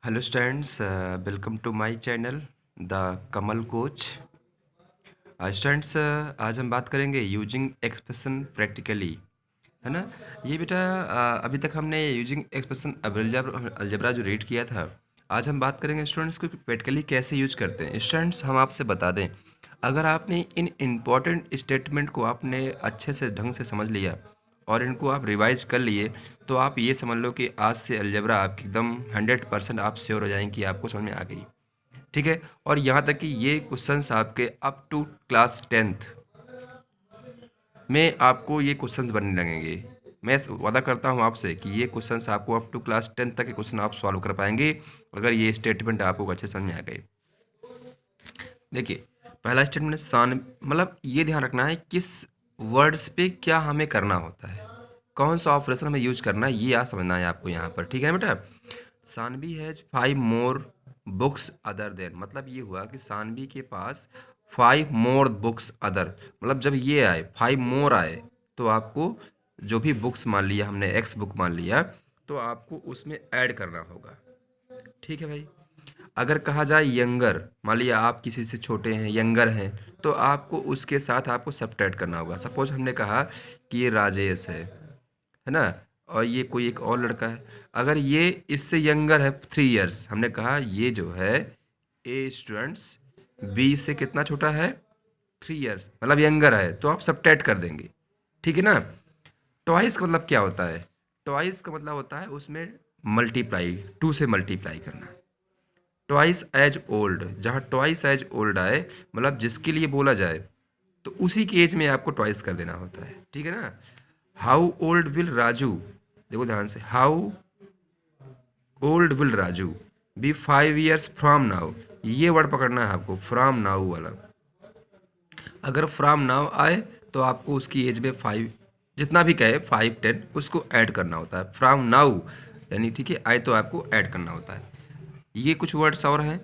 Hello students, welcome to my channel the Kamal coach. Students, आज हम बात करेंगे यूजिंग एक्सप्रेशन प्रैक्टिकली, है ना। ये बेटा, अभी तक हमने यूजिंग एक्सप्रेशन अलजेब्रा जो रीड किया था। आज हम बात करेंगे स्टूडेंट्स को प्रैक्टिकली कैसे यूज करते हैं। स्टूडेंट्स, हम आपसे बता दें, अगर आपने इन इम्पॉर्टेंट स्टेटमेंट को आपने अच्छे से ढंग से समझ लिया और इनको आप रिवाइज कर लिए, तो आप ये समझ लो कि आज से अलजेब्रा आपकी एकदम 100% आप श्योर हो जाएंगे कि आपको समझ में आ गई। ठीक है। और यहाँ तक कि ये क्वेश्चंस आपके अप टू क्लास 10th में आपको ये क्वेश्चंस बनने लगेंगे। मैं वादा करता हूँ आपसे कि ये क्वेश्चंस आपको अप टू क्लास 10th तक के क्वेश्चन आप सॉल्व कर पाएंगे अगर ये स्टेटमेंट आपको अच्छे समझ में आ गए। देखिए, पहला स्टेटमेंट सान, मतलब ये ध्यान रखना है किस वर्ड्स पे क्या हमें करना होता है, कौन सा ऑपरेशन हमें यूज करना है, ये याद समझना है आपको यहाँ पर। ठीक है ना बेटा। Saanvi has 5 more books other than, मतलब ये हुआ कि सानवी के पास 5 मोर बुक्स अदर, मतलब जब ये आए 5 मोर आए तो आपको जो भी बुक्स मान लिया हमने, एक्स बुक मान लिया, तो आपको उसमें ऐड करना होगा। ठीक है भाई। अगर कहा जाए यंगर, मान लिया आप किसी से छोटे हैं, यंगर हैं, तो आपको उसके साथ आपको सब्ट्रैक्ट करना होगा। सपोज हमने कहा कि ये राजेश है ना, और ये कोई एक और लड़का है। अगर ये इससे यंगर है 3 इयर्स, हमने कहा ये जो है ए स्टूडेंट्स बी से कितना छोटा है, 3 इयर्स, मतलब यंगर है, तो आप सब्ट्रैक्ट कर देंगे। ठीक है ना। ट्वाइस का मतलब क्या होता है? ट्वाइस का मतलब होता है उसमें मल्टीप्लाई, 2 से मल्टीप्लाई करना। ट्वाइस एज ओल्ड, जहाँ ट्वाइस एज ओल्ड आए, मतलब जिसके लिए बोला जाए तो उसी की एज में आपको ट्वाइस कर देना होता है। ठीक है ना। हाउ ओल्ड विल राजू, देखो ध्यान से, how old will Raju be 5 years from now, ये वर्ड पकड़ना है आपको, फ्रॉम नाउ वाला। अगर फ्रॉम नाउ आए तो आपको उसकी एज में 5, जितना भी कहे 5 10, उसको ऐड करना होता है। फ्रॉम नाउ यानी, ठीक है, आए तो आपको ऐड करना होता है। ये कुछ वर्ड्स और हैं।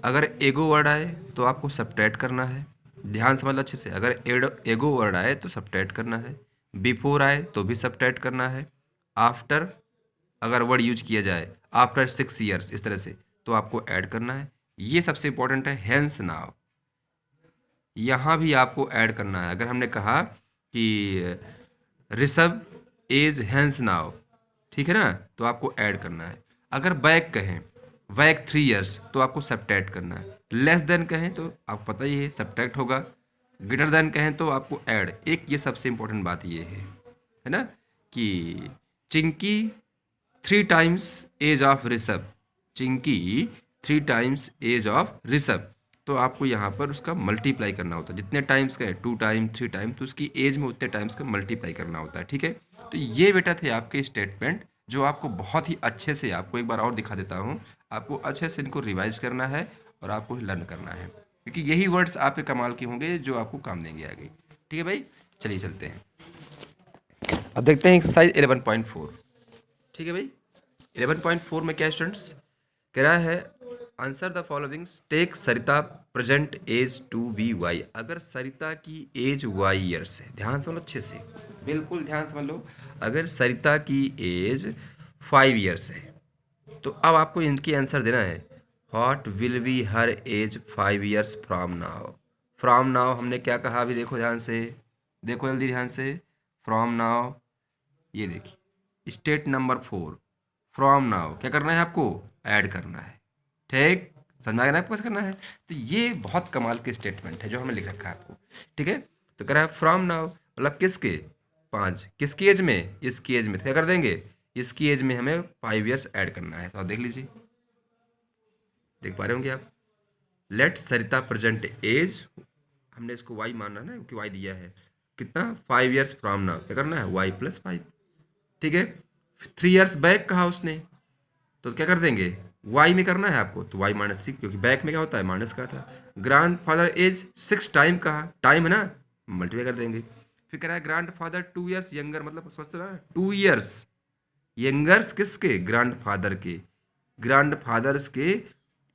अगर एगो वर्ड आए तो आपको सब्ट्रैक्ट करना है। ध्यान समझ लो अच्छे से, अगर एगो वर्ड आए तो सब्ट्रैक्ट करना है। बिफोर आए तो भी सब्ट्रैक्ट करना है। आफ्टर अगर वर्ड यूज किया जाए, आफ्टर 6 इयर्स इस तरह से, तो आपको ऐड करना है। ये सबसे इंपॉर्टेंट है, हेंस नाउ, यहाँ भी आपको ऐड करना है। अगर हमने कहा कि ऋषभ इज हेंस नाउ, ठीक है ना, तो आपको ऐड करना है। अगर बैक कहें, बैक 3 इयर्स, तो आपको सब्ट्रैक्ट करना है। लेस देन कहें तो आपको पता ही है सब्ट्रैक्ट होगा। ग्रेटर देन कहें तो आपको ऐड। एक ये सबसे इंपॉर्टेंट बात ये है ना, कि Chinki 3 times age of Rishabh, Chinki 3 times age of Rishabh, तो आपको यहाँ पर उसका मल्टीप्लाई करना होता है। जितने टाइम्स का है, 2 टाइम 3 टाइम, तो उसकी एज में उतने टाइम्स का मल्टीप्लाई करना होता है। ठीक है। तो ये बेटा थे आपके स्टेटमेंट, जो आपको बहुत ही अच्छे से, आपको एक बार और दिखा देता हूँ, आपको अच्छे से इनको रिवाइज करना है और आपको लर्न करना है, क्योंकि यही वर्ड्स आपके कमाल के होंगे जो आपको काम देंगे आगे। ठीक है भाई, चलिए चलते हैं। अब देखते हैं एक्सरसाइज 11.4। ठीक है भाई। 11.4 में क्या स्टूडेंट्स कह रहा है, answer the followings, take Sarita present age to be Y. अगर सरिता की एज वाई ईयर्स है, ध्यान समझ लो अच्छे से, बिल्कुल ध्यान समझ लो। अगर सरिता की एज 5 इयर्स है, तो अब आपको इनकी आंसर देना है। What will be her age 5 years from now. From now हमने क्या कहा, अभी देखो ध्यान से, देखो जल्दी ध्यान से। फ्रॉम नाउ, ये देखिए स्टेट नंबर 4, फ्रॉम नाउ क्या करना है आपको, ऐड करना है। ठीक, समझ में आ गया ना आपको कैसे करना है। तो ये बहुत कमाल के स्टेटमेंट है जो हमें लिख रखा है आपको। ठीक है। तो कह रहा है फ्रॉम नाउ, मतलब किसके, 5, किसकी एज में, इसकी एज में, तो क्या कर देंगे, इसकी एज में हमें 5 इयर्स ऐड करना है। तो आप देख लीजिए, देख पा रहे होंगे आप। लेट सरिता प्रेजेंट एज, हमने इसको वाई मानना है ना, क्योंकि वाई दिया है कितना, 5 इयर्स फ्रॉम नाउ, क्या करना है, वाई प्लस 5। ठीक है। 3 इयर्स बैक कहा उसने, तो क्या कर देंगे, वाई में करना है आपको, तो वाई -3, क्योंकि बैक में क्या होता है, माइनस का था। ग्रांड फादर एज 6 टाइम कहा, टाइम है ना, मल्टीप्लाई कर देंगे। फिर कह रहा है ग्रांड फादर 2 इयर्स यंगर, मतलब समझते ना, 2 इयर्स यंगर्स किसके, ग्रांड फादर के, ग्रांड फादर्स के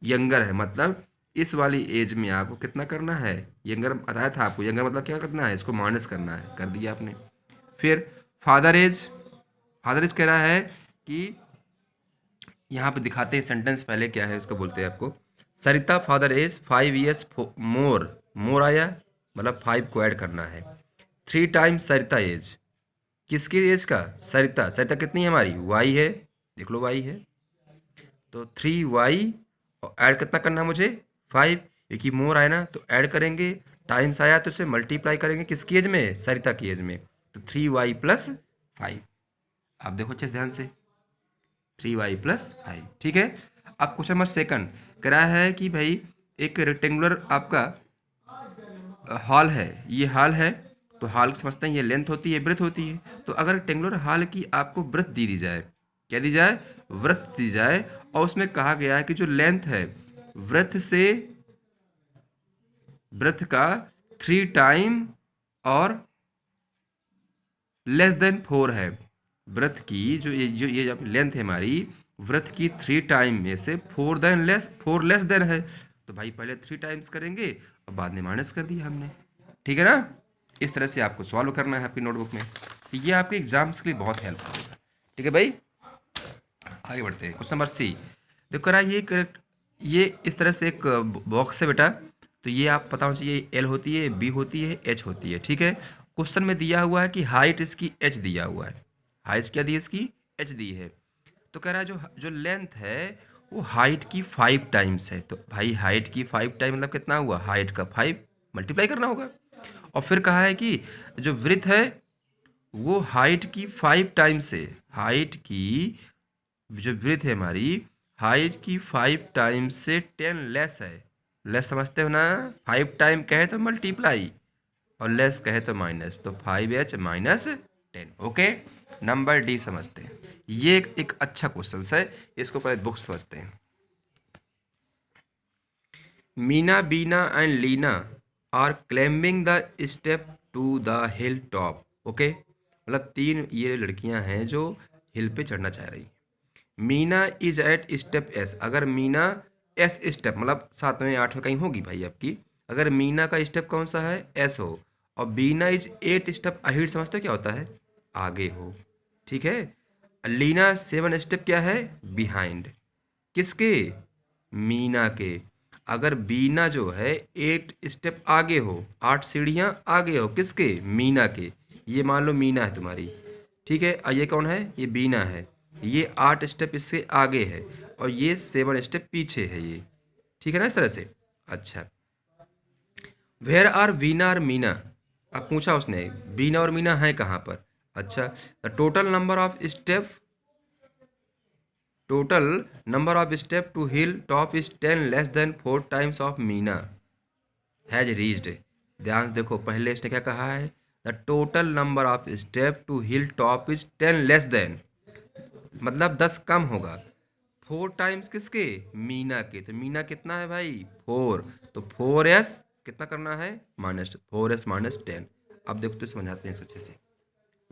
यंगर है, मतलब इस वाली एज में आपको कितना करना है, यंगर बताया था आपको, यंगर मतलब क्या करना है, इसको माइनस करना है, कर दिया आपने। फिर फादर एज, फादर एज कह रहा है कि यहाँ पे दिखाते हैं सेंटेंस पहले क्या है उसको बोलते हैं आपको। सरिता फादर एज 5 years मोर, मोर आया मतलब 5 को ऐड करना है। 3 times सरिता एज, किसकी एज का? सरिता। सरिता कितनी है हमारी? वाई है, देख लो वाई है। तो 3y और ऐड कितना करना है मुझे? 5, क्योंकि मोर आया ना तो ऐड करेंगे, टाइम्स आया तो इसे मल्टीप्लाई करेंगे किसकी एज में? सरिता की एज में। तो 3y+5। आप देखो अच्छे से ध्यान से, 3y+5, ठीक है। अब क्वेश्चन नंबर सेकंड कह रहा है कि भाई एक रेक्टेंगुलर आपका हॉल है, ये हॉल है, तो हॉल समझते हैं ये लेंथ होती है, ब्रेथ होती है। तो अगर रेक्टेंगुलर हॉल की आपको ब्रेथ दी जाए, क्या दी जाए? ब्रेथ दी जाए, और उसमें कहा गया है कि जो लेंथ है ब्रेथ से, ब्रेथ का 3 टाइम और लेस देन 4 है। ब्रेथ की जो ये लेंथ है हमारी, ब्रेथ की 3 टाइम में से 4 लेस देन है। तो भाई पहले 3 टाइम्स करेंगे और बाद में माइनस कर दिया हमने, ठीक है ना। इस तरह से आपको सॉल्व करना है आपकी नोटबुक में, तो ये आपके एग्जाम्स के लिए बहुत हेल्प करेगा, ठीक है भाई। आगे बढ़ते हैं, क्वेश्चन नंबर सी। देखो करा ये करेक्ट, ये इस तरह से एक बॉक्स है बेटा। तो ये आप पता होना चाहिए, एल होती है, बी होती है, एच होती है, ठीक है। क्वेश्चन में दिया हुआ है कि हाइट इसकी एच दिया हुआ है, हाइट क्या दी है इसकी? एच दी है। तो कह रहा है जो जो लेंथ है वो हाइट की 5 टाइम्स है। तो भाई हाइट की 5 टाइम मतलब कितना हुआ? हाइट का 5 मल्टीप्लाई करना होगा। और फिर कहा है कि जो विड्थ है वो हाइट की 5 टाइम्स है, हाइट की जो विड्थ है हमारी, हाइट की 5 टाइम्स से 10 लेस है। लेस समझते हो ना? 5 टाइम कहे तो मल्टीप्लाई और लेस कहे तो माइनस, तो 5h-10। ओके, नंबर डी समझते हैं। ये एक अच्छा क्वेश्चन है, इसको पहले बुक समझते हैं। Meena, Beena and Leena are climbing the step to the hill top. Okay, मतलब 3 ये लड़कियां हैं जो हिल पे चढ़ना चाह रही हैं। Meena is at step S, अगर मीना एस स्टेप मतलब 7वें 8वें कहीं होगी भाई आपकी, अगर मीना का स्टेप कौन सा है? एस हो, और बीना इज 8 स्टेप अहीड, समझते हो क्या होता है? आगे हो, ठीक है। लीना 7 स्टेप क्या है? बिहाइंड, किसके? मीना के। अगर बीना जो है 8 स्टेप आगे हो, 8 सीढ़ियाँ आगे हो, किसके? मीना के। ये मान लो मीना है तुम्हारी, ठीक है। और ये कौन है? ये बीना है। ये 8 स्टेप इससे आगे है और ये 7 स्टेप पीछे है ये, ठीक है ना, इस तरह से। अच्छा, वेयर आर वीना और मीना, अब पूछा उसने बीना और मीना है कहाँ पर। अच्छा, the total number of step, total number of step to hill top is 10 less than 4 times of Meena has reached. ध्यान से देखो, पहले इसने क्या कहा है? The total number of step to hill top is 10 less than, मतलब 10 कम होगा। 4 टाइम्स किसके? मीना के। तो मीना कितना है भाई? 4। तो 4s कितना करना है? Minus 4s-10। अब देखो तो समझाते हैं इसको अच्छे से,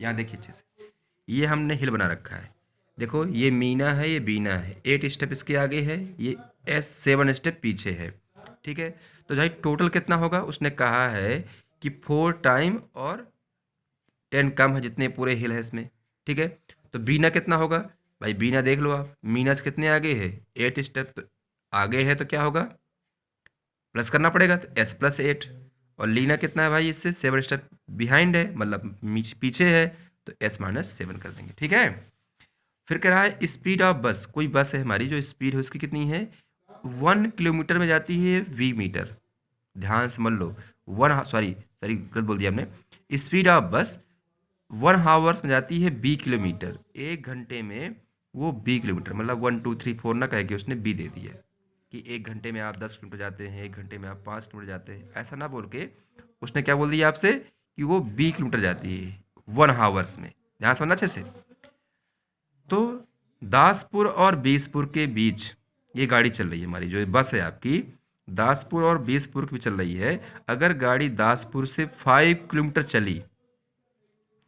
यहाँ देखिए अच्छे से। ये हमने हिल बना रखा है, देखो ये मीना है, ये बीना है, 8 स्टेप इसके आगे है, ये एस 7 स्टेप पीछे है, ठीक है। तो भाई टोटल कितना होगा? उसने कहा है कि 4 टाइम और 10 कम है जितने पूरे हिल है इसमें, ठीक है। तो बीना कितना होगा? भाई बीना देख लो आप, मीना से कितने आगे है? 8 स्टेप तो आगे है, तो क्या होगा? प्लस करना पड़ेगा, तो s+8। और लीना कितना है भाई? इससे 7 स्टेप बिहाइंड है, मतलब पीछे है, तो s-7 कर देंगे, ठीक है। फिर कह रहा है स्पीड ऑफ बस, कोई बस है हमारी, जो स्पीड है उसकी कितनी है? 1 किलोमीटर में जाती है v मीटर। ध्यान समझ लो, वन सॉरी सॉरी गलत बोल दिया हमने। स्पीड ऑफ बस 1 हावर्स में जाती है 20 किलोमीटर, 1 घंटे में वो 20 किलोमीटर, मतलब 1 2 3 4 ना कह के उसने बी दे दिया कि 1 घंटे में आप 10 किलोमीटर जाते हैं, 1 घंटे में आप 5 किलोमीटर जाते हैं, ऐसा ना बोल के उसने क्या बोल दिया आपसे कि वो 20 किलोमीटर जाती है 1 हावर्स में। ध्यान समझना अच्छे से। तो दासपुर और बीसपुर के बीच ये गाड़ी चल रही है हमारी, जो बस है आपकी दासपुर और बीसपुर की चल रही है। अगर गाड़ी दासपुर से 5 किलोमीटर चली,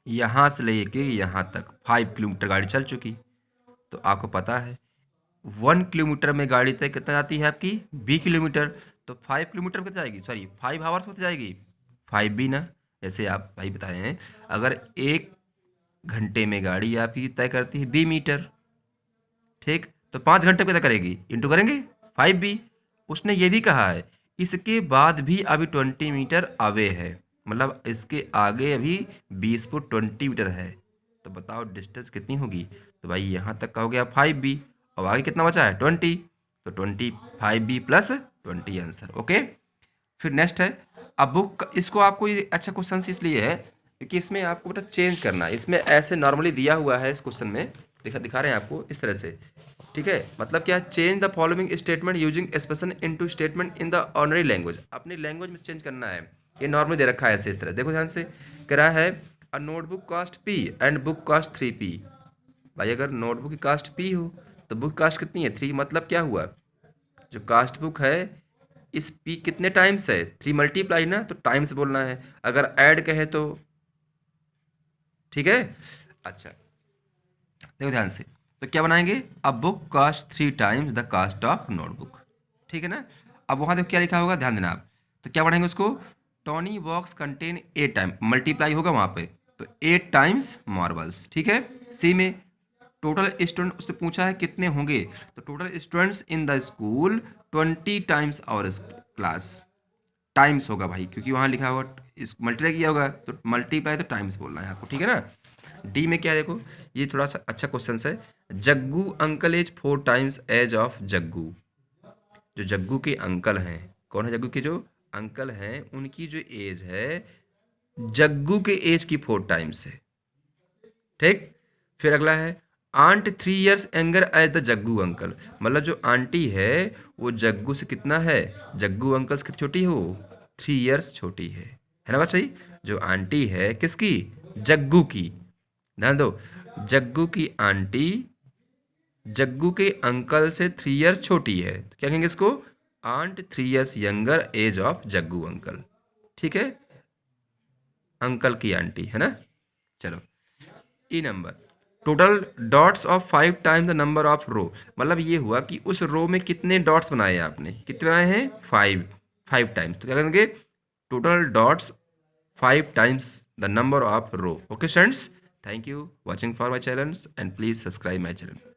यहाँ से लेके यहाँ तक 5 किलोमीटर गाड़ी चल चुकी, तो आपको पता है 1 किलोमीटर में गाड़ी तय कितना जाती है आपकी? 20 किलोमीटर। तो 5 किलोमीटर में कितना जाएगी? सॉरी 5 हावर्स में कितना जाएगी? 5 भी ना, जैसे आप भाई बताए हैं, अगर 1 घंटे में गाड़ी आपकी तय करती है 20 मीटर, ठीक। तो 5 घंटे कितना करेगी, इंटू करेंगे 5b। उसने ये भी कहा है इसके बाद भी अभी 20 मीटर अवे है, मतलब इसके आगे अभी 20 फुट 20 मीटर है। तो बताओ डिस्टेंस कितनी होगी, तो भाई यहाँ तक का हो गया 5b, और आगे कितना बचा है 20, तो 25b प्लस 20 आंसर। ओके, फिर नेक्स्ट है, अब बुक, इसको आपको ये अच्छा क्वेश्चन इसलिए है क्योंकि इसमें आपको बेटा चेंज करना है। इसमें ऐसे नॉर्मली दिया हुआ है इस क्वेश्चन में, दिखा रहे हैं आपको इस तरह से, ठीक है। मतलब क्या, change the following statement using expression into statement in the ordinary language, अपनी लैंग्वेज में चेंज करना है। ये नॉर्मली दे रखा है ऐसे इस तरह, देखो ध्यान से, कह रहा है a notebook cost p and book cost 3p। भाई अगर नोटबुक की कास्ट p हो तो बुक कास्ट कितनी है 3, मतलब क्या हुआ, जो कास्ट बुक है इस p कितने टाइम्स है 3 मल्टीप्लाई ना, तो टाइम्स बोलना है, अगर ऐड कहे तो, ठीक है। अच्छा देखो ध्यान से, तो क्या बनाएंगे, a book cost 3 times the cost of notebook, ठीक है ना। अब वहां देखो क्या लिखा होगा, ध्यान देना आप, तो क्या बढ़ाएंगे उसको, Tony box contain 8 time, multiply होगा वहां पे, तो 8 टाइम्स मार्बल्स, ठीक है। सी में टोटल स्टूडेंट उसने पूछा है कितने होंगे, तो total students in the school 20 times our class, times होगा भाई क्योंकि वहां लिखा होगा इस मल्टीप्लाई किया होगा, तो मल्टीप्लाई तो टाइम्स बोलना है आपको, ठीक है ना। डी में क्या है देखो, ये थोड़ा सा अच्छा क्वेश्चन है, Jaggu uncle age 4 times age of Jaggu. जो जग्गू के अंकल हैं, कौन है जग्गू के जो अंकल हैं, उनकी जो एज है जग्गू के एज की 4 टाइम्स है, ठीक। फिर अगला है, aunt 3 years younger age the Jaggu uncle, मतलब जो आंटी है वो जग्गू से कितना है, जग्गू अंकल से कितनी छोटी है वो, 3 ईयर्स छोटी है ना बात सही। जो आंटी है किसकी, जग्गू की, ध्यान दो, जग्गू की आंटी जग्गू के अंकल से 3 ईयर छोटी है, तो क्या कहेंगे इसको, aunt 3 years younger age of Jaggu uncle, ठीक है, अंकल की आंटी है ना। चलो E number, total dots of 5 times the number of row, मतलब ये हुआ कि उस रो में कितने डॉट्स बनाए आपने, कितने बनाए हैं 5 टाइम्स, तो क्या करेंगे total dots 5 times the number of row. Okay, friends, thank you watching for my channel and please subscribe my channel.